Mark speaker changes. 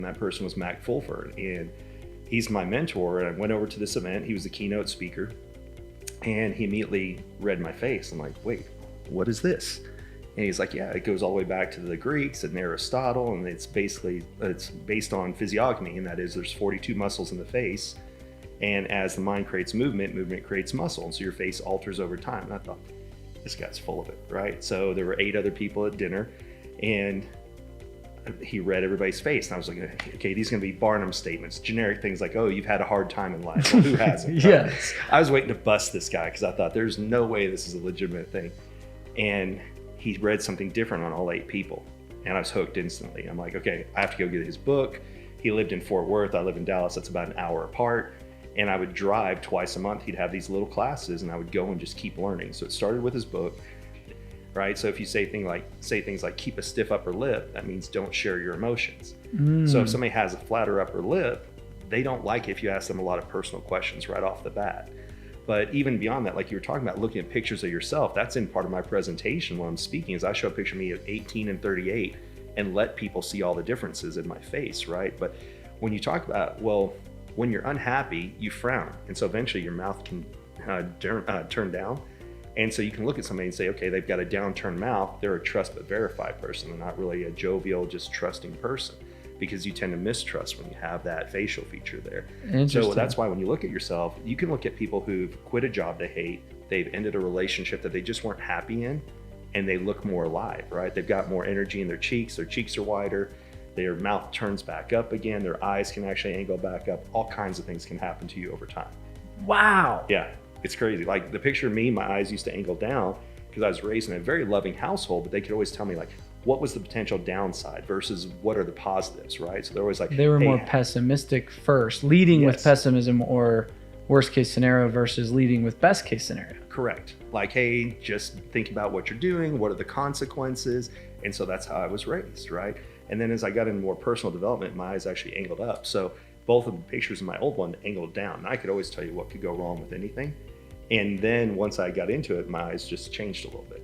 Speaker 1: And that person was Mac Fulford, and he's my mentor. And I went over to this event. He was the keynote speaker, and he immediately read my face. I'm like, wait, what is this? And he's like, yeah, it goes all the way back to the Greeks and Aristotle, and it's based on physiognomy, and that is there's 42 muscles in the face, and as the mind creates movement, movement creates muscle, and so your face alters over time. And I thought, this guy's full of it, right? So there were 8 other people at dinner, and he read everybody's face, and I was like, okay, these are gonna be Barnum statements, generic things like, oh, you've had a hard time in life. Well, who hasn't?
Speaker 2: Yes.
Speaker 1: I was waiting to bust this guy because I thought there's no way this is a legitimate thing. And he read something different on all 8 people, and I was hooked instantly. I'm like, okay, I have to go get his book. He lived in Fort Worth, I live in Dallas, that's about an hour apart. And I would drive twice a month. He'd have these little classes, and I would go and just keep learning. So it started with his book, right? So if you say things like keep a stiff upper lip, that means don't share your emotions. So if somebody has a flatter upper lip, they don't like it if you ask them a lot of personal questions right off the bat. But even beyond that, like you were talking about looking at pictures of yourself, that's in part of my presentation when I'm speaking, is I show a picture of me at 18 and 38 and let people see all the differences in my face, right? But when you talk about, well, when you're unhappy, you frown. And so eventually your mouth can turn down. And so you can look at somebody and say, okay, they've got a downturned mouth. They're a trust but verify person. They're not really a jovial, just trusting person, because you tend to mistrust when you have that facial feature there. So that's why when you look at yourself, you can look at people who've quit a job they hate, they've ended a relationship that they just weren't happy in, and they look more alive, right? They've got more energy in their cheeks are wider, their mouth turns back up again, their eyes can actually angle back up. All kinds of things can happen to you over time.
Speaker 2: Wow.
Speaker 1: Yeah, it's crazy. Like the picture of me, my eyes used to angle down because I was raised in a very loving household, but they could always tell me like, what was the potential downside versus what are the positives, right? So they're always like,
Speaker 2: they were
Speaker 1: hey,
Speaker 2: more pessimistic first, leading with pessimism or worst case scenario versus leading with best case scenario.
Speaker 1: Correct. Like, hey, just think about what you're doing. What are the consequences? And so that's how I was raised, right? And then as I got into more personal development, my eyes actually angled up. So both of the pictures in my old one angled down. And I could always tell you what could go wrong with anything. And then once I got into it, my eyes just changed a little bit.